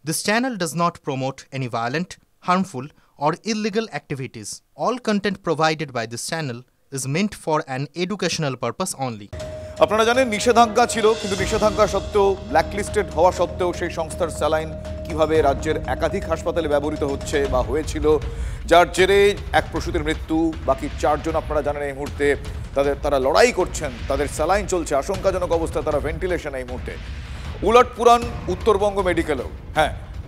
This channel does not promote any violent, harmful, or illegal activities. All content provided by this channel is meant for an educational purpose only. আপনারা জানেন নিষেধাজ্ঞা ছিল, কিন্তু নিষেধাজ্ঞা সত্ত্বেও blacklisted হওয়া সত্ত্বেও সেই সংস্থার স্যালাইন কিভাবে রাজ্যের একাধিক হাসপাতালে ব্যবহৃত হচ্ছে বা হয়েছিল, যার জেরে এক প্রসূতির মৃত্যু, বাকি 4 জন আপনারা জানেন এই মুহূর্তে তারা লড়াই করছেন, তাদের স্যালাইন চলছে, আশঙ্কাজনক অবস্থায় তারা ভেন্টিলেশন এই মুহূর্তে। উলটপুরাণ উত্তরবঙ্গ মেডিকেলেও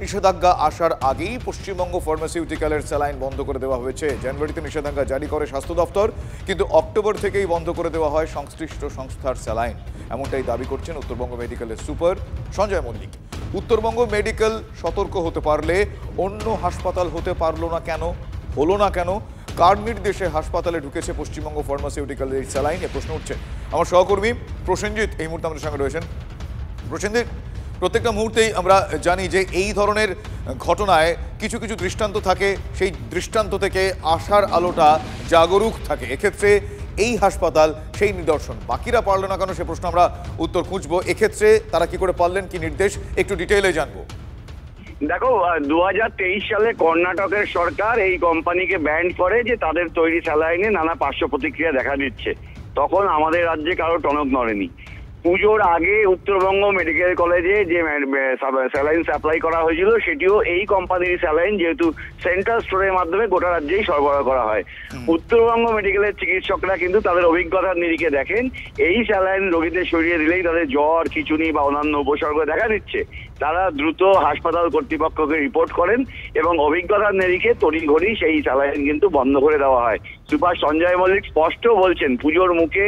নিষেধাজ্ঞা আসার আগেই পশ্চিমবঙ্গ ফার্মাসিউটিক্যালের স্যালাইন বন্ধ করে দেওয়া হয়েছে। জানুয়ারিতে নিষেধাজ্ঞা জারি করে স্বাস্থ্য দপ্তর, কিন্তু অক্টোবর থেকেই বন্ধ করে দেওয়া হয় সংশ্লিষ্ট সংস্থার স্যালাইন, এমনটাই দাবি করছেন উত্তরবঙ্গ মেডিকেলের সুপার সঞ্জয় মল্লিক। উত্তরবঙ্গ মেডিকেল সতর্ক হতে পারলে অন্য হাসপাতাল হতে পারলো না কেন, হলো না কেন, কার নির্দেশে হাসপাতালে ঢুকেছে পশ্চিমবঙ্গ ফার্মাসিউটিক্যালের এই স্যালাইন, এ প্রশ্ন উঠছে। আমার সহকর্মী প্রসেনজিৎ এই মুহূর্তে আমাদের সঙ্গে রয়েছেন। প্রসেনজিৎ, প্রত্যেকটা মুহূর্তেই আমরা জানি যে এই ধরনের ঘটনায় কিছু কিছু দৃষ্টান্ত থাকে, সেই দৃষ্টান্ত থেকে আশার আলোটা জাগরুক থাকে। এক্ষেত্রে এই হাসপাতাল সেই নিদর্শন, বাকিরা পারলো না কেন সে প্রশ্ন আমরা উত্তর খুঁজবো। এক্ষেত্রে তারা কি করে পারলেন, কি নির্দেশ, একটু ডিটেইলে জানবো। দেখো, 2023 সালে কর্ণাটকের সরকার এই কোম্পানিকে ব্যান করে যে তাদের তৈরি স্যালাইনে নানা পার্শ্ব প্রতিক্রিয়া দেখা দিচ্ছে। তখন আমাদের রাজ্যে কারো টনক নড়েনি। পুজোর আগে উত্তরবঙ্গ মেডিকেল কলেজে যে স্যালাইন সাপ্লাই করা হয়েছিল সেটিও এই কোম্পানির স্যালাইন, যেহেতু সেন্ট্রাল স্টোরের মাধ্যমে গোটা রাজ্যেই সরবরাহ করা হয়। উত্তরবঙ্গ মেডিকেলের চিকিৎসকরা কিন্তু তাদের অভিজ্ঞতার নিরিখে দেখেন এই স্যালাইন রোগীদের সরিয়ে দিলেই তাদের জ্বর, খিঁচুনি বা অন্যান্য উপসর্গ দেখা দিচ্ছে। তারা দ্রুত হাসপাতাল কর্তৃপক্ষকে রিপোর্ট করেন এবং অভিজ্ঞতার নিরিখে তড়িঘড়ি সেই স্যালাইন কিন্তু বন্ধ করে দেওয়া হয়। সুপার সঞ্জয় মল্লিক স্পষ্ট বলছেন, পুজোর মুখে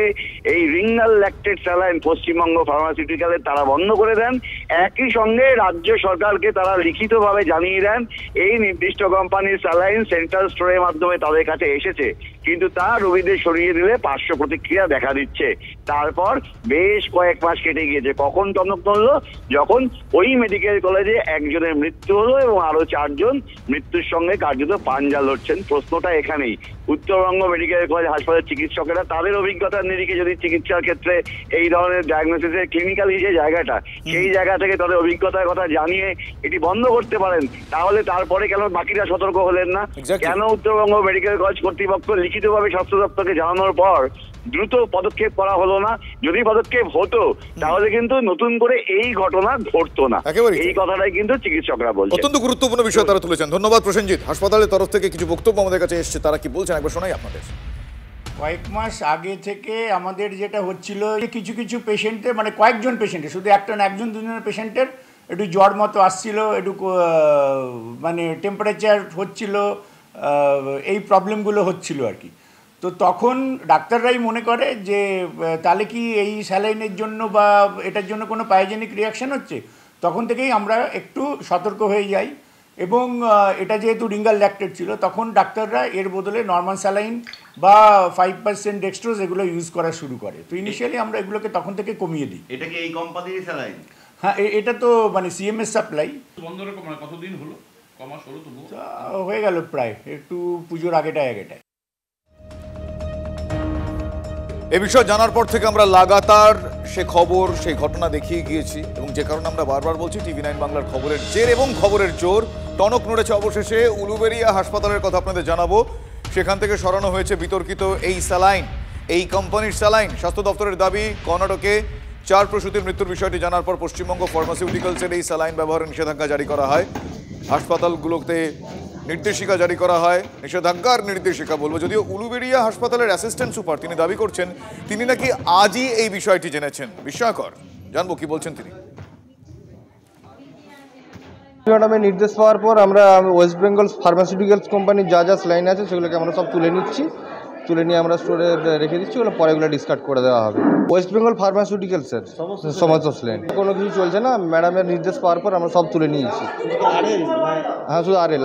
এই রিঙ্গাল ল্যাকটেড স্যালাইন পশ্চিমবঙ্গ ফার্মাসিউটিক্যালের তারা বন্ধ করে দেন। একই সঙ্গে রাজ্য সরকারকে তারা লিখিতভাবে জানিয়ে দেন এই নির্দিষ্ট কোম্পানির স্যালাইন সেন্ট্রাল স্টোরের মাধ্যমে তাদের কাছে এসেছে, কিন্তু তা রোগীদের সরিয়ে দিলে পার্শ্ব প্রতিক্রিয়া দেখা দিচ্ছে। তারপর বেশ কয়েক মাস কেটে গিয়েছে। কখন টনক নড়ল? যখন ওই মেডিকেল কলেজে একজনের মৃত্যু হলো এবং আরো 4 জন মৃত্যুর সঙ্গে কার্যত পাঞ্জা লড়ছেন। প্রশ্নটা এখানেই, উত্তরবঙ্গ মেডিকেল কলেজ হাসপাতালের চিকিৎসকেরা তাদের অভিজ্ঞতার নিরিখে যদি চিকিৎসার ক্ষেত্রে এই ধরনের ডায়াগনোসিসের ক্লিনিক্যাল যে জায়গাটা, সেই জায়গা থেকে তাদের অভিজ্ঞতার কথা জানিয়ে এটি বন্ধ করতে পারেন, তাহলে তারপরে কেন বাকিরা সতর্ক হলেন না? কেন উত্তরবঙ্গ মেডিকেল কলেজ কর্তৃপক্ষ লিখিতভাবে স্বাস্থ্য দপ্তরকে জানানোর পর দ্রুত পদক্ষেপ করা হলো না? যদি পদক্ষেপ হতো তাহলে কিন্তু নতুন করে এই ঘটনা ঘটতো না। এই কথাটাই কিন্তু চিকিৎসকরা বলছেন। অত্যন্ত গুরুত্বপূর্ণ বিষয় তারা তুলেছেন। ধন্যবাদ প্রসেনজিৎ। হাসপাতালের তরফ থেকে কিছু বক্তব্য আমাদের কাছে এসেছে, তারা কি বলছেন একবার শোনাই আপনাদের। কয়েক মাস আগে থেকে আমাদের যেটা হচ্ছিল, কিছু কিছু পেশেন্টের, মানে কয়েকজন পেশেন্টের, শুধু একজন দুজনের পেশেন্টের একটু জ্বর মতো আসছিল, একটু মানে টেম্পারেচার হচ্ছিল, এই প্রবলেমগুলো হচ্ছিল আর কি। তো তখন ডাক্তাররাই মনে করে যে তাহলে কি এই স্যালাইনের জন্য বা এটার জন্য কোনো পায়োজেনিক রিয়াকশান হচ্ছে। তখন থেকেই আমরা একটু সতর্ক হয়ে যাই এবং এটা যেহেতু রিঙ্গাল ল্যাকটেড ছিল, তখন ডাক্তাররা এর বদলে নর্মাল স্যালাইন বা 5% ডেক্সট্রোজ এগুলো ইউজ করা শুরু করে। তো ইনিশিয়ালি আমরা এগুলোকে তখন থেকে কমিয়ে দিই। এটা কি এই কোম্পানির স্যালাইন? হ্যাঁ, এটা তো মানে সিএমএস সাপ্লাই। বন্ধ করে কতদিন হলো? কমাস হলো তো হয়ে গেল প্রায়, একটু পুজোর আগেটায়। এ বিষয় জানার পর থেকে আমরা লাগাতার সে খবর, সেই ঘটনা দেখিয়ে গিয়েছি, এবং যে কারণে আমরা বারবার বলছি TV9 বাংলার খবরের জের এবং খবরের জোর। টনক নড়েছে অবশেষে উলুবেড়িয়া হাসপাতালের কথা আপনাদের জানাবো। সেখান থেকে সরানো হয়েছে বিতর্কিত এই স্যালাইন, এই কোম্পানির স্যালাইন। স্বাস্থ্য দপ্তরের দাবি, কর্ণাটকে 4 প্রসূতির মৃত্যুর বিষয়টি জানার পর পশ্চিমবঙ্গ ফার্মাসিউটিক্যালসের এই স্যালাইন ব্যবহারের নিষেধাজ্ঞা জারি করা হয়। হাসপাতালগুলোতে নির্দেশিকা জারি করা হয়, নিষেধাজ্ঞার নির্দেশিকা বলবো। যদিও উলুবেড়িয়া হাসপাতালের অ্যাসিস্ট্যান্ট সুপার তিনি দাবি করছেন তিনি নাকি আজই এই বিষয়টি জেনেছেন। বিস্ময়কর, জানবো কি বলছেন তিনি। ম্যাডামের নির্দেশ পাওয়ার পর আমরা ওয়েস্ট বেঙ্গল ফার্মাসিউটিক্যালস কোম্পানির যা স্লাইন আছে সেগুলোকে আমরা সব তুলে নিচ্ছি, তুলে নিয়ে আমরা স্টোরে রেখে দিচ্ছি, ওগুলো পরে এগুলো ডিসকার্ড করে দেওয়া হবে। ওয়েস্ট বেঙ্গল ফার্মাসিউটিক্যালসের সমস্ত স্লাইন, কোনো কিছু চলছে না, ম্যাডামের নির্দেশ পাওয়ার পর আমরা সব তুলে নিয়েছি। হ্যাঁ, শুধু আরেল।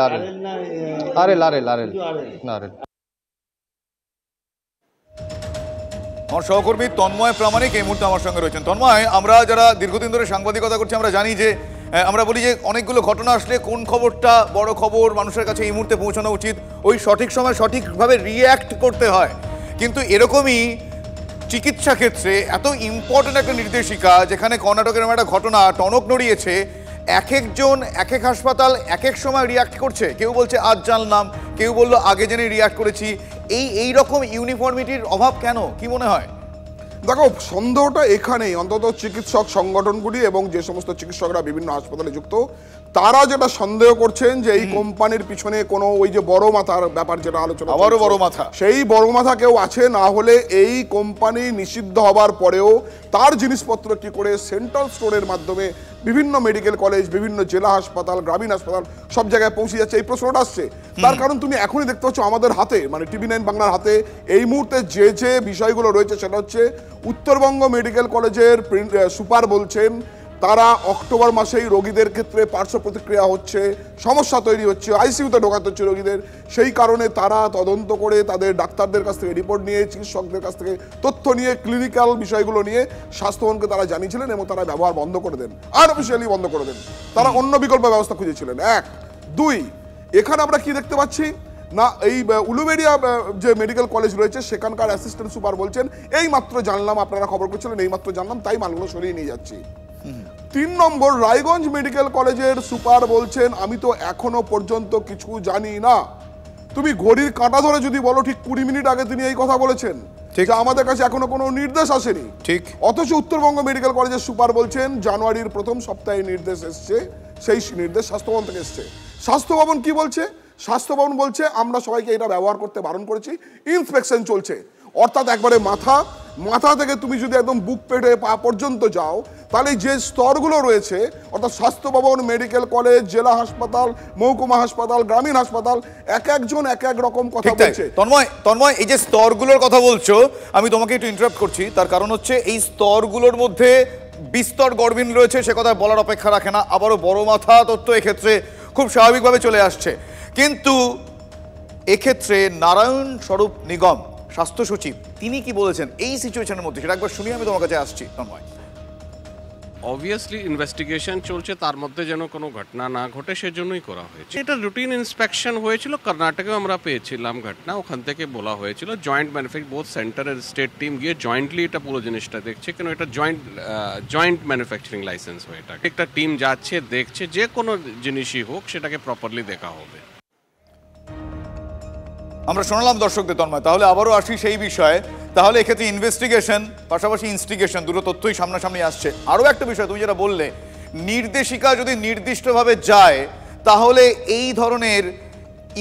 আমার সহকর্মী তন্ময় প্রামাণিক এই মুহূর্তে আমার সঙ্গে রয়েছেন। তন্ময়, আমরা যারা দীর্ঘদিন ধরে সাংবাদিকতা করছি আমরা জানি যে আমরা বলি যে অনেকগুলো ঘটনা আসলে কোন খবরটা বড় খবর মানুষের কাছে এই মুহূর্তে পৌঁছানো উচিত, ওই সঠিক সময় সঠিকভাবে রিয়্যাক্ট করতে হয়। কিন্তু এরকমই চিকিৎসা ক্ষেত্রে এত ইম্পর্টেন্ট একটা নির্দেশিকা, যেখানে কর্ণাটকের একটা ঘটনা টনক নড়িয়েছে, এক একজন এক এক হাসপাতাল এক এক সময় রিয়াক্ট করছে, কেউ বলছে আজ জানলাম, কেউ বললো আগে জেনে রিয়াক্ট করেছি, এই রকম ইউনিফর্মিটির অভাব কেন, কি মনে হয়? দেখো, সন্দেহটা এখানেই, অন্তত চিকিৎসক সংগঠনগুলি এবং যে সমস্ত চিকিৎসকরা বিভিন্ন হাসপাতালে যুক্ত তারা যেটা সন্দেহ করছেন যে এই কোম্পানির পিছনে কোনো ওই যে বড় মাথার ব্যাপার যেটা আলোচনা, আবারও বড় মাথা, সেই বড় মাথা কেউ আছে, না হলে এই কোম্পানি নিষিদ্ধ হবার পরেও তার জিনিসপত্র কি করে সেন্ট্রাল স্টোরের মাধ্যমে বিভিন্ন মেডিকেল কলেজ, বিভিন্ন জেলা হাসপাতাল, গ্রামীণ হাসপাতাল সব জায়গায় পৌঁছে যাচ্ছে, এই প্রশ্নটা আসছে। তার কারণ তুমি এখনই দেখতে পাচ্ছ আমাদের হাতে, মানে TV9 বাংলার হাতে এই মুহূর্তে যে বিষয়গুলো রয়েছে সেটা হচ্ছে উত্তরবঙ্গ মেডিকেল কলেজের সুপার বলছেন তারা অক্টোবর মাসেই রোগীদের ক্ষেত্রে পার্শ্ব প্রতিক্রিয়া হচ্ছে, সমস্যা তৈরি হচ্ছে, আইসিইউতে ঢোকাতে হচ্ছে রোগীদের, সেই কারণে তারা তদন্ত করে তাদের ডাক্তারদের কাছ থেকে রিপোর্ট নিয়ে, চিকিৎসকদের কাছ থেকে তথ্য নিয়ে, ক্লিনিক্যাল বিষয়গুলো নিয়ে স্বাস্থ্যভবনকে তারা জানিয়েছিলেন এবং তারা ব্যবহার বন্ধ করে দেন, আর্টিফিশিয়ালি বন্ধ করে দেন। তারা অন্য বিকল্প ব্যবস্থা খুঁজেছিলেন। 1, 2, এখানে আমরা কি দেখতে পাচ্ছি না, এই উলুবেড়িয়া যে মেডিকেল কলেজ রয়েছে সেখানকার অ্যাসিস্ট্যান্ট সুপার বলছেন এই মাত্র জানলাম, আপনারা খবর করছিলেন এই মাত্র জানলাম, তাই মালগুলো সরিয়ে নিয়ে যাচ্ছি। 3 নম্বর, রায়গঞ্জ মেডিকেল কলেজের সুপার বলছেন আমি তো এখনো পর্যন্ত কিছু জানি না। তুমি ঘড়ির কাঁটা ধরে যদি বলো ঠিক 20 মিনিট আগে তিনি এই কথা বলেছেন, ঠিক আমাদের কাছে এখনো কোনো নির্দেশ আসেনি। ঠিক, অথচ উত্তরবঙ্গ মেডিকেল কলেজের সুপার বলছেন জানুয়ারির প্রথম সপ্তাহে নির্দেশ এসছে, সেই নির্দেশ স্বাস্থ্যভবন থেকে এসছে। স্বাস্থ্য ভবন কি বলছে? স্বাস্থ্য ভবন বলছে আমরা সবাইকে এটা ব্যবহার করতে বারণ করেছি, ইন্সপেকশন চলছে। অর্থাৎ একবারে মাথা থেকে তুমি যদি একদম বুক পেটে পা পর্যন্ত যাও, তাহলে যে স্তরগুলো রয়েছে অর্থাৎ স্বাস্থ্য ভবন, মেডিকেল কলেজ, জেলা হাসপাতাল, মহকুমা হাসপাতাল, গ্রামীণ হাসপাতাল, এক একজন এক এক রকম কথা বলছে। তন্ময়, এই যে স্তরগুলোর কথা বলছো, আমি তোমাকে একটু ইন্টারাপ্ট করছি, তার কারণ হচ্ছে এই স্তরগুলোর মধ্যে বিস্তর গরমিল রয়েছে, সে কথা বলার অপেক্ষা রাখে না। আবারও বড় মাথা তথ্য এক্ষেত্রে খুব স্বাভাবিকভাবে চলে আসছে, কিন্তু এক্ষেত্রে নারায়ণ স্বরূপ নিগম স্বাস্থ্য সচিব তিনি কি বলেছেন এই সিচুয়েশনের মধ্যে, সেটা একবার শুনি, আমি তোমার কাছে আসছি। তন্ময়, অবভিয়াসলি ইনভেস্টিগেশন চলছে, তার মধ্যে যেন কোনো ঘটনা না ঘটে সেজন্যই করা হয়েছে। এটা রুটিন ইন্সপেকশন হয়েছিল, কর্ণাটকেও আমরা পেয়েছিলাম ঘটনা, ওখান থেকে বলা হয়েছিল জয়েন্ট ম্যানুফ্যাকচার, বোথ সেন্টারের স্টেট টিম গিয়ে জয়েন্টলি এটা পুরো জিনিসটা দেখছে, কেন এটা জয়েন্ট ম্যানুফ্যাকচারিং লাইসেন্স হয়ে এটা একটা টিম যাচ্ছে, দেখছে, যে কোনো জিনিসই হোক সেটাকে প্রপারলি দেখা হবে। আমরা শোনালাম দর্শকদের। তন্ময়, তাহলে আবারও আসি সেই বিষয়ে, তাহলে এক্ষেত্রে ইনভেস্টিগেশন পাশাপাশি ইনস্টিগেশন দুটো তথ্যই সামনাসামনি আসছে। আরও একটা বিষয় তুমি যেটা বললে, নির্দেশিকা যদি নির্দিষ্টভাবে যায় তাহলে এই ধরনের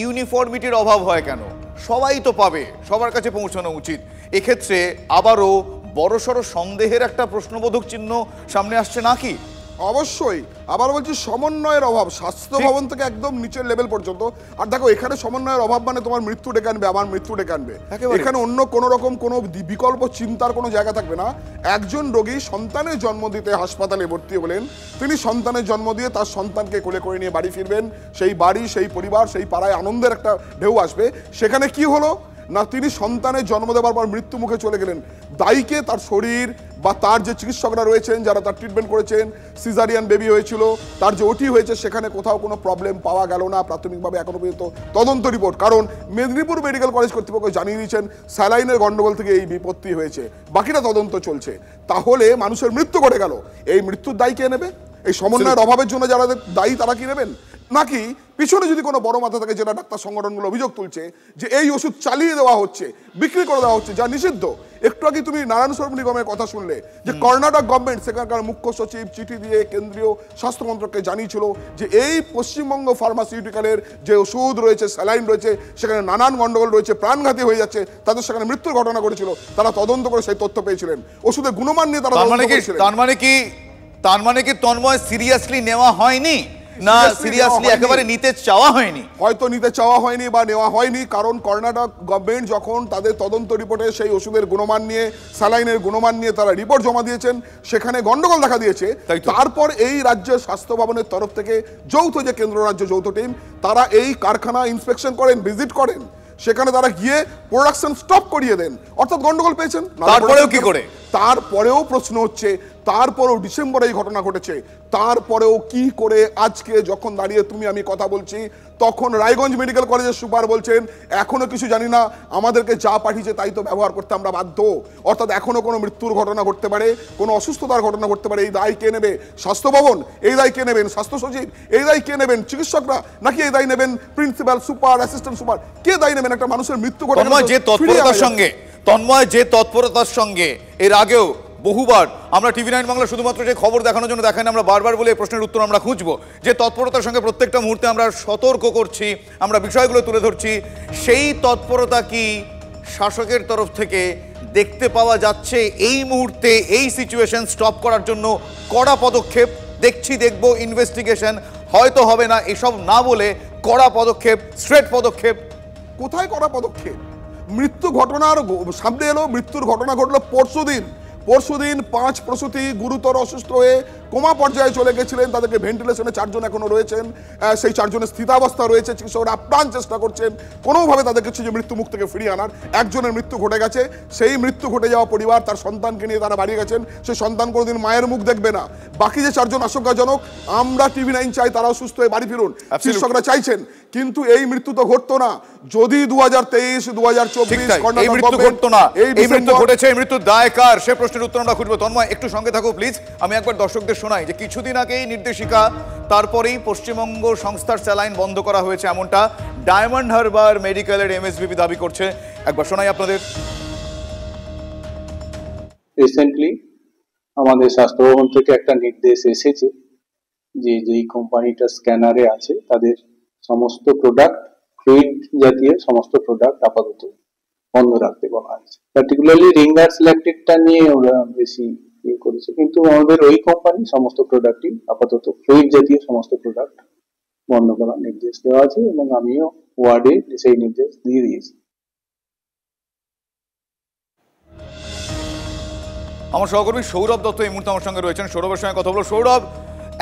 ইউনিফর্মিটির অভাব হয় কেন? সবাই তো পাবে, সবার কাছে পৌঁছানো উচিত। এক্ষেত্রে আবারও বড়সড় সন্দেহের একটা প্রশ্নবোধক চিহ্ন সামনে আসছে নাকি? অবশ্যই, আবার বলছি সমন্বয়ের অভাব, স্বাস্থ্য ভবন থেকে একদম নিচের লেভেল পর্যন্ত। আর দেখো, এখানে সমন্বয়ের অভাব মানে তোমার মৃত্যু ডেকে আনবে, আমার মৃত্যু ডেকে আনবে, এখানে অন্য কোনো রকম কোনো বিকল্প চিন্তার কোনো জায়গা থাকবে না। একজন রোগী সন্তানের জন্ম দিতে হাসপাতালে ভর্তি হলেন, তিনি সন্তানের জন্ম দিয়ে তার সন্তানকে কোলে করে নিয়ে বাড়ি ফিরবেন, সেই বাড়ি, সেই পরিবার, সেই পাড়ায় আনন্দের একটা ঢেউ আসবে। সেখানে কি হলো না, তিনি সন্তানের জন্ম দেওয়ার পর মৃত্যু মুখে চলে গেলেন। দায়ীকে তার শরীর বা তার যে চিকিৎসকরা রয়েছেন যারা তার ট্রিটমেন্ট করেছেন, সিজারিয়ান বেবি হয়েছিল, তার যে ওটি হয়েছে সেখানে কোথাও কোনো প্রবলেম পাওয়া গেল না প্রাথমিকভাবে এখনো পর্যন্ত তদন্ত রিপোর্ট। কারণ মেদিনীপুর মেডিকেল কলেজ কর্তৃপক্ষ জানিয়ে দিয়েছেন স্যালাইনের গন্ডগোল থেকে এই বিপত্তি হয়েছে, বাকিটা তদন্ত চলছে। তাহলে মানুষের মৃত্যু ঘটে গেল, এই মৃত্যুর দায়ী কে নেবে? এই সমন্বয়ের অভাবের জন্য যারা দায়ী তারা কি নেবেন? নাকি পিছনে যদি কোনো বড় মাথা থাকে, যেটা ডাক্তার সংগঠনগুলো অভিযোগ তুলছে যে এই ওষুধ চালিয়ে দেওয়া হচ্ছে, বিক্রি করে দেওয়া হচ্ছে, যা নিষিদ্ধ। একটু আগে তুমি নারায়ণ স্বরূপ নিগমের কথা শুনলে যে কর্ণাটক গভর্নমেন্ট সেখানকার মুখ্য সচিব চিঠি দিয়ে কেন্দ্রীয় স্বাস্থ্য মন্ত্রককে জানিয়েছিল যে এই পশ্চিমবঙ্গ ফার্মাসিউটিক্যালের যে ওষুধ রয়েছে, স্যালাইন রয়েছে, সেখানে নানান গন্ডগোল রয়েছে, প্রাণঘাতী হয়ে যাচ্ছে, তাদের সেখানে মৃত্যুর ঘটনা ঘটেছিল। তারা তদন্ত করে সেই তথ্য পেয়েছিলেন, ওষুধের গুণমান নিয়ে তারা তার মানে কি তন্ময় সিরিয়াসলি নেওয়া হয়নি না সিরিয়াসলি একেবারে নিতে চাওয়া হয়নি? হয়তো নিতে চাওয়া হয়নি বা নেওয়া হয়নি, কারণ কর্ণাটক গভর্নমেন্ট যখন তাদের তদন্ত রিপোর্টে সেই ওষুধের গুণমান নিয়ে, স্যালাইনের গুণমান নিয়ে তারা রিপোর্ট জমা দিয়েছেন, সেখানে গন্ডগোল দেখা দিয়েছে। তারপর এই রাজ্যের স্বাস্থ্য ভবনের তরফ থেকে যৌথ যে কেন্দ্র রাজ্য যৌথ টিম, তারা এই কারখানা ইন্সপেকশন করেন, ভিজিট করেন, সেখানে তারা গিয়ে প্রোডাকশন স্টপ করিয়ে দেন। অর্থাৎ গন্ডগোল পেয়েছেন। তারপরেও কি করে? তারপরেও প্রশ্ন হচ্ছে তারপরেও ডিসেম্বরে এই ঘটনা ঘটেছে, তারপরেও কি করে আজকে যখন দাঁড়িয়ে তুমি আমি কথা বলছি তখন রায়গঞ্জ মেডিকেল কলেজের সুপার বলছেন এখনো কিছু জানি না, আমাদেরকে যা পাঠিয়েছে তাই তো ব্যবহার করতে আমরা বাধ্য। অর্থাৎ এখনো কোনো মৃত্যুর ঘটনা ঘটতে পারে, কোনো অসুস্থতার ঘটনা ঘটতে পারে, এই দায় কে নেবে? স্বাস্থ্য ভবন? এই দায় কে নেবেন? স্বাস্থ্য সচিব? এই দায় কে নেবেন? চিকিৎসকরা? নাকি এই দায় নেবেন প্রিন্সিপাল, সুপার, অ্যাসিস্ট্যান্ট সুপার? কে দায় নেবেন? একটা মানুষের মৃত্যু ঘটে তন্ময় যে তৎপরতার সঙ্গে এর আগেও বহুবার আমরা টিভি9 বাংলা শুধুমাত্র যে খবর দেখানোর জন্য দেখাই না, আমরা বারবার বলে এই প্রশ্নের উত্তর আমরা খুঁজবো, যে তৎপরতার সঙ্গে প্রত্যেকটা মুহূর্তে আমরা সতর্ক করছি, আমরা বিষয়গুলো তুলে ধরছি, সেই তৎপরতা কি শাসকের তরফ থেকে দেখতে পাওয়া যাচ্ছে এই মুহূর্তে? এই সিচুয়েশন স্টপ করার জন্য কড়া পদক্ষেপ দেখবো, ইনভেস্টিগেশন হয়তো হবে না, এসব না বলে কড়া পদক্ষেপ, স্ট্রেট পদক্ষেপ। কোথায় কড়া পদক্ষেপ? মৃত্যু ঘটনার সামনে এলো, মৃত্যুর ঘটনা ঘটলো পরশুদিন 5 প্রসূতি গুরুতর অসুস্থ হয়ে কোমা পর্যায়ে চলে গেছিলেন, তাদেরকে ভেন্টিলেশনে 4 জন এখনো রয়েছেন, সেই 4 জনের স্থিতাবস্থা রয়েছে, চিকিৎসকরা আপ্রাণ চেষ্টা করছেন কোনোভাবে তাদেরকে যে মৃত্যু মুখ থেকে ফিরিয়ে আনার। একজনের মৃত্যু ঘটে গেছে, সেই মৃত্যু ঘটে যাওয়া পরিবার তার সন্তানকে নিয়ে তারা বাড়ি গেছেন, সেই সন্তান কোনোদিন মায়ের মুখ দেখবে না। বাকি যে 4 জন আশঙ্কাজনক, আমরা টিভি9 চাই তারাও সুস্থ হয়ে বাড়ি ফিরুন, চিকিৎসকরা চাইছেন, কিন্তু এই মৃত্যু তো ঘটতো না যদি 2023, 2024 এই মৃত্যু ঘটতো না, এই মৃত্যু ঘটেছে, এই মৃত্যুর দায় কার? সে প্রশ্নের উত্তর আমরা খুঁজবো। তন্ময় একটু সঙ্গে থাকো প্লিজ। আমি একবার দর্শকদের শোনাই যে কিছুদিন আগেই নির্দেশিকা, তারপরেই পশ্চিমবঙ্গ সংস্থার স্যালাইন বন্ধ করা হয়েছে, এমনটা ডায়মন্ড হারবার মেডিকেলের এমএসভিপি দাবি করছে। একবার শোনাই আপনাদের। রিসেন্টলি আমাদের স্বাস্থ্য ভবন থেকে একটা নির্দেশ এসেছে যে যেই কোম্পানিটা স্ক্যানারে আছে তাদের সমস্ত প্রোডাক্ট, ফ্লুইড জাতীয় সমস্ত প্রোডাক্ট আপাতত বন্ধ রাখতে বলা হয়েছে। পার্টিকুলারলি রিঙ্গার্স ল্যাকটিকটা নিয়ে ওরা বেশি করেছে, কিন্তু আমাদের ওই কোম্পানি সমস্ত প্রোডাক্টই আপাতত ফ্লুইড জাতীয় সমস্ত প্রোডাক্ট বন্ধ করার নির্দেশ দেওয়া আছে এবং আমিও ওয়ার্ডে সেই নির্দেশ দিয়ে দিয়েছি। আমার সহকর্মী সৌরভ দত্ত এই মুহূর্তে আমার সঙ্গে রয়েছেন, সৌরভের সঙ্গে কথা বলবো। সৌরভ,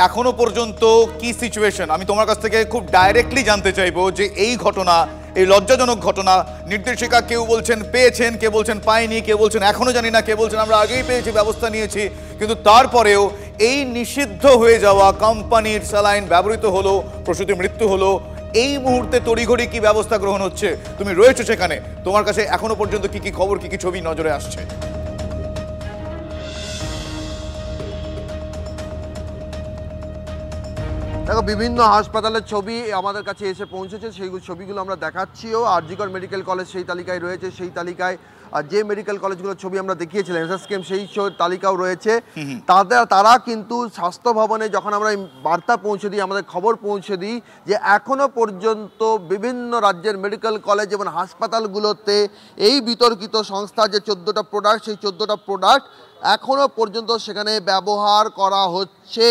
এখনো পর্যন্ত কি সিচুয়েশন? আমি তোমার কাছ থেকে খুব ডাইরেক্টলি জানতে চাইবো যে এই ঘটনা, এই লজ্জাজনক ঘটনা, নির্দেশিকা কেউ বলছেন পেয়েছেন, কে বলছেন পাইনি, কে বলছেন এখনো জানি না, কে বলছেন আমরা আগেই পেয়েছি, ব্যবস্থা নিয়েছি, কিন্তু তারপরেও এই নিষিদ্ধ হয়ে যাওয়া কোম্পানির স্যালাইন ব্যবহৃত হলো, প্রসূতির মৃত্যু হলো, এই মুহূর্তে তড়িঘড়ি কি ব্যবস্থা গ্রহণ হচ্ছে? তুমি রয়েছো সেখানে, তোমার কাছে এখনো পর্যন্ত কি কি খবর, কি কি ছবি নজরে আসছে? দেখো, বিভিন্ন হাসপাতালের ছবি আমাদের কাছে এসে পৌঁছেছে, সেই ছবিগুলো আমরা দেখাচ্ছিও। আরজিকর মেডিকেল কলেজ সেই তালিকায় রয়েছে, সেই তালিকায় যে মেডিকেল কলেজগুলোর ছবি আমরা দেখিয়েছিলাম এসএসকেএম সেই তালিকাও রয়েছে। তারা কিন্তু স্বাস্থ্য ভবনে যখন আমরা বার্তা পৌঁছে দিই, আমাদের খবর পৌঁছে দিই যে এখনো পর্যন্ত বিভিন্ন রাজ্যের মেডিকেল কলেজ এবং হাসপাতালগুলোতে এই বিতর্কিত সংস্থা যে 14টা প্রোডাক্ট, সেই 14টা প্রোডাক্ট এখনো পর্যন্ত সেখানে ব্যবহার করা হচ্ছে।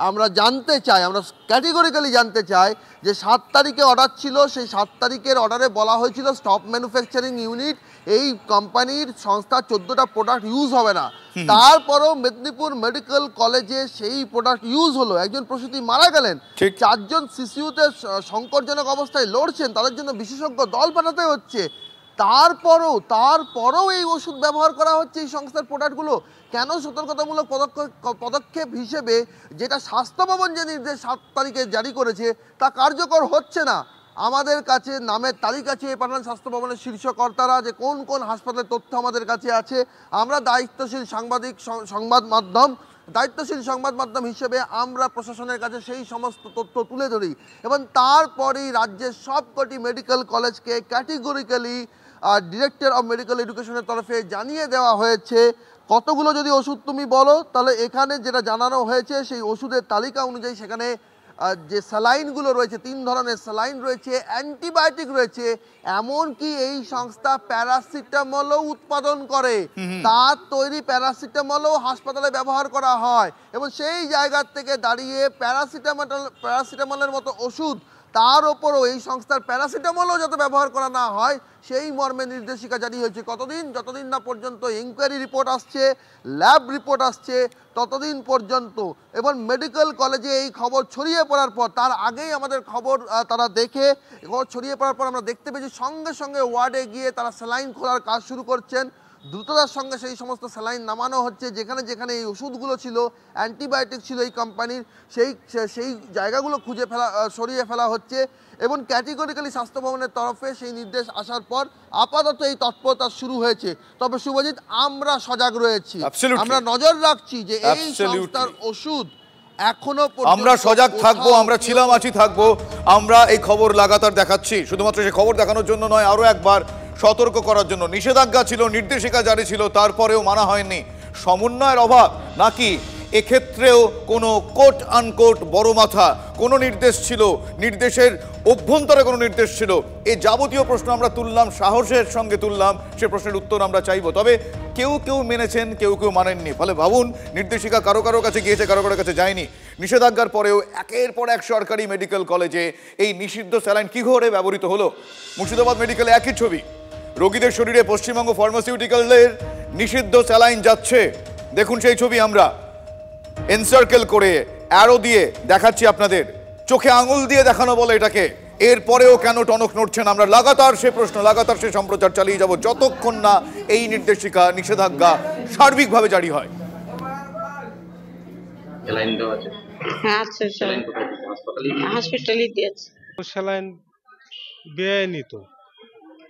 আমরা জানতে চাই, আমরা ক্যাটেগরিক্যালি জানতে চাই যে 7 তারিখে অর্ডার ছিল, সেই 7 তারিখের অর্ডারে বলা হয়েছিল স্টপ ম্যানুফ্যাকচারিং ইউনিট, এই কোম্পানির সংস্থা 14টা প্রোডাক্ট ইউজ হবে না। তারপরও মেদিনীপুর মেডিকেল কলেজে সেই প্রোডাক্ট ইউজ হলো, একজন প্রসূতি মারা গেলেন, 4 জন শিশুতে সংকটজনক অবস্থায় লড়ছেন, তাদের জন্য বিশেষজ্ঞ দল পাঠাতে হচ্ছে, তারপরও এই ওষুধ ব্যবহার করা হচ্ছে এই সংস্থার প্রোডাক্টগুলো। কেন সতর্কতামূলক পদক্ষেপ হিসেবে যেটা স্বাস্থ্য ভবন যে নির্দেশ 7 তারিখে জারি করেছে তা কার্যকর হচ্ছে না? আমাদের কাছে নামের তালিকা চেয়ে পাঠান স্বাস্থ্য ভবনের শীর্ষ কর্তারা যে কোন কোন হাসপাতালের তথ্য আমাদের কাছে আছে। আমরা দায়িত্বশীল সংবাদ মাধ্যম হিসেবে আমরা প্রশাসনের কাছে সেই সমস্ত তথ্য তুলে ধরি এবং তারপরেই রাজ্যের সবকটি মেডিকেল কলেজকে ক্যাটেগরিক্যালি ডিরেক্টর অফ মেডিকেল এডুকেশনের তরফে জানিয়ে দেওয়া হয়েছে। কতগুলো যদি ওষুধ তুমি বলো, তাহলে এখানে যেটা জানানো হয়েছে সেই ওষুধের তালিকা অনুযায়ী সেখানে যে স্যালাইনগুলো রয়েছে, 3 ধরনের স্যালাইন রয়েছে, অ্যান্টিবায়োটিক রয়েছে, এমনকি এই সংস্থা প্যারাসিটামলও উৎপাদন করে, তার তৈরি প্যারাসিটামলও হাসপাতালে ব্যবহার করা হয় এবং সেই জায়গার থেকে দাঁড়িয়ে প্যারাসিটামলের মতো ওষুধ, তার ওপরও এই সংস্থার প্যারাসিটামলও যাতে ব্যবহার করা না হয় সেই মর্মে নির্দেশিকা জারি হয়েছে। কতদিন? যতদিন না পর্যন্ত ইনকোয়ারি রিপোর্ট আসছে, ল্যাব রিপোর্ট আসছে, ততদিন পর্যন্ত। এবং মেডিকেল কলেজে এই খবর ছড়িয়ে পড়ার পর, তার আগেই আমাদের খবর তারা দেখে, খবর ছড়িয়ে পড়ার পর আমরা দেখতে পেয়েছি সঙ্গে সঙ্গে ওয়ার্ডে গিয়ে তারা স্যালাইন খোলার কাজ শুরু করছেন। দ্রুততার সঙ্গে সেই সমস্ত স্যালাইন নামানো হচ্ছে। যেখানে যেখানে এই ওষুধগুলো ছিল, অ্যান্টিবায়োটিক ছিল এই কোম্পানির, সেই জায়গাগুলো সরিয়ে ফেলা হচ্ছে এবং ক্যাটেগরিক্যালি স্বাস্থ্য ভবনের তরফে সেই নির্দেশ আসার পর আপাতত এই তৎপরতা শুরু হয়েছে। তবে শুভজিৎ, আমরা সজাগ রয়েছি, আমরা নজর রাখছি যে এই সংস্থার ওষুধ এখনো আমরা সজাগ থাকবো, আমরা ছিলাম আছি থাকবো, আমরা এই খবর লাগাতার দেখাচ্ছি। শুধুমাত্র সেই খবর দেখানোর জন্য নয়, আরো একবার সতর্ক করার জন্য। নিষেধাজ্ঞা ছিল, নির্দেশিকা জারি ছিল, তারপরেও মানা হয়নি। সমন্বয়ের অভাব নাকি এক্ষেত্রেও কোনো কোট আনকোট বড় মাথা কোনো নির্দেশ ছিল, নির্দেশের অভ্যন্তরে কোনো নির্দেশ ছিল? এই যাবতীয় প্রশ্ন আমরা তুললাম, সাহসের সঙ্গে তুললাম, সে প্রশ্নের উত্তর আমরা চাইব। তবে কেউ কেউ মেনেছেন, কেউ কেউ মানেননি। ফলে ভাবুন, নির্দেশিকা কারো কারো কাছে গিয়েছে, কারো কারো কাছে যায়নি। নিষেধাজ্ঞার পরেও একের পর এক সরকারি মেডিকেল কলেজে এই নিষিদ্ধ স্যালাইন কি করে ব্যবহৃত হলো। মুর্শিদাবাদ মেডিকেলে একই ছবি, রোগীদের শরীরে পশ্চিমবঙ্গ ফার্মাসিউটিক্যালের নিষিদ্ধ স্যালাইন যাচ্ছে। দেখুন সেই ছবি আমরা এনসার্কেল করে অ্যারো দিয়ে দেখাচ্ছি আপনাদের, চোখে আঙুল দিয়ে দেখানো বলে এটাকে। এরপরেও কেন টনক নড়ছেন? আমরা লাগাতার সে প্রশ্ন, লাগাতার সে সম্প্রচার চালিয়ে যাব যতক্ষণ না এই নির্দেশিকা, নিষেধাজ্ঞা সার্বিকভাবে জারি হয়। স্যালাইন বেআইনি, তো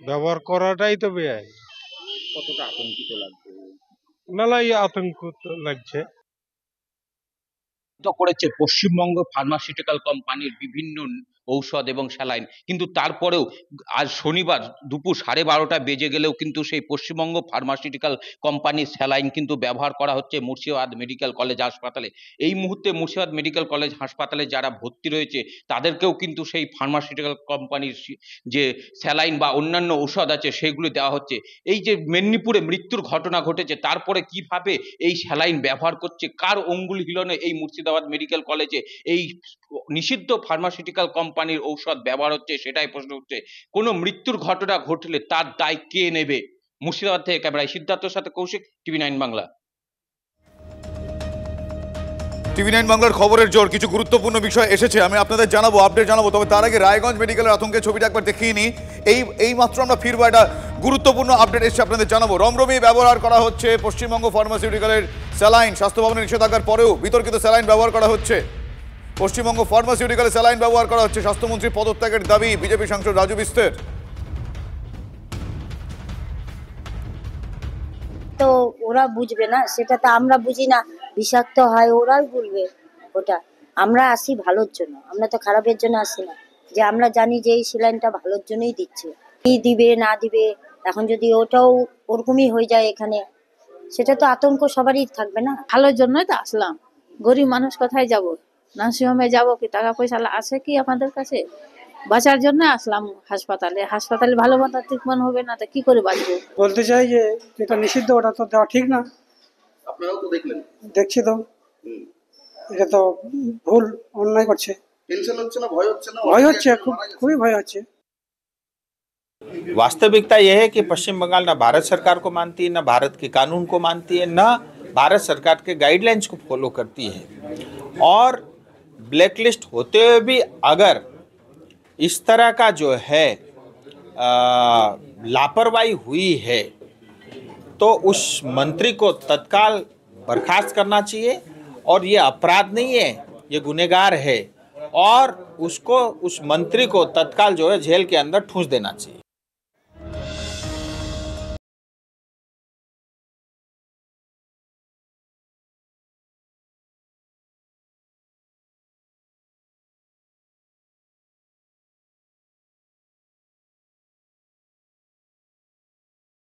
ব্যবহার করাটাই তো বেআইনি। কতটা আতঙ্কিত লাগছে? মেলাই আতঙ্ক লাগছে। করেছে পশ্চিমবঙ্গ ফার্মাসিউটিক্যাল কোম্পানির বিভিন্ন ঔষধ এবং স্যালাইন, কিন্তু তারপরেও আজ শনিবার দুপুর 12:30 বেজে গেলেও কিন্তু সেই পশ্চিমবঙ্গ ফার্মাসিউটিক্যাল কোম্পানির স্যালাইন কিন্তু ব্যবহার করা হচ্ছে মুর্শিদাবাদ মেডিকেল কলেজ হাসপাতালে। এই মুহূর্তে মুর্শিদাবাদ মেডিকেল কলেজ হাসপাতালে যারা ভর্তি রয়েছে তাদেরকেও কিন্তু সেই ফার্মাসিউটিক্যাল কোম্পানির যে স্যালাইন বা অন্যান্য ঔষধ আছে সেগুলি দেওয়া হচ্ছে। এই যে মেদিনীপুরে মৃত্যুর ঘটনা ঘটেছে, তারপরে কিভাবে এই স্যালাইন ব্যবহার করছে, কার অঙ্গুলি হিলনে এই মুর্শিদাবাদ মেডিকেল কলেজে এই নিষিদ্ধ ফার্মাসিউটিক্যাল কোম্পানির ঔষধ ব্যবহার হচ্ছে, সেটাই প্রশ্ন উঠছে। কোনো মৃত্যুর ঘটনা ঘটলে তার দায় কে নেবে? মুর্শিদাবাদ থেকে ক্যামেরায় সিদ্ধার্থর সাথে কৌশিক, TV9 বাংলা। TV9 বাংলার খবরের জোর। কিছু গুরুত্বপূর্ণ বিষয় এসেছে, আমি আপনাদের জানাবো, আপডেট জানাবো। তবে তার আগে রায়গঞ্জ মেডিকেলের আতঙ্কের ছবিটা একবার দেখিয়ে নিই। এই মাত্র আমরা ফিরবো, একটা গুরুত্বপূর্ণ আপডেট এসেছে, আপনাদের জানাবো। রমরমি ব্যবহার করা হচ্ছে পশ্চিমবঙ্গ ফার্মাসিউটিক্যালের স্যালাইন। স্বাস্থ্য ভবনের নিষেধাজ্ঞার পরেও বিতর্কিত স্যালাইন ব্যবহার করা হচ্ছে। পশ্চিমবঙ্গ ফার্মাসিউটিক্যালে স্যালাইন ব্যবহার করা হচ্ছে। স্বাস্থ্যমন্ত্রী পদত্যাগের দাবি বিজেপি সাংসদ রাজু বিস্তের। তো ওরা বুঝবে না, সেটা তো আমরা বুঝি না। বিষাক্ত হয় ওরাই বলবে ওটা। আমরা আসি ভালোর জন্য, আমরা তো খারাপের জন্য আসি না। যে আমরা জানি যে এই স্যালাইনটা ভালোর জন্যই দিচ্ছে, কি দিবে না দিবে, এখন যদি ওটাও ওরকমই হয়ে যায় এখানে, সেটা তো আতঙ্ক সবারই থাকবে না। ভালোর জন্যই তো আসলাম। গরিব মানুষ কোথায় যাব? নার্সিংহোমে যাব কি? টাকা পয়সা আছে কি আমাদের কাছে? বাঁচার জন্য আসলাম হাসপাতালে। হাসপাতালে ভালো মতো ট্রিটমেন্ট হবে না তো কি করে বাঁচবো? বলতে চাই যে যেটা নিষিদ্ধ ওটা তো দেওয়া ঠিক না। আপনারাও তো দেখলেন? দেখছি তো, এটা তো ভুল, অন্যায় করছে। টেনশন হচ্ছে না, ভয় হচ্ছে না? ভয় হচ্ছে, খুবই ভয় হচ্ছে। वास्तविकता यह है कि पश्चिम बंगाल न भारत सरकार को मानती है, न भारत के कानून को मानती है, न भारत सरकार के गाइडलाइंस को फॉलो करती है। और ब्लैकलिस्ट होते हुए भी अगर इस तरह का जो है लापरवाही हुई है तो उस मंत्री को तत्काल बर्खास्त करना चाहिए। और ये अपराध नहीं है, ये गुनहगार है, और उसको, उस मंत्री को तत्काल जो है जेल के अंदर ठूंस देना चाहिए।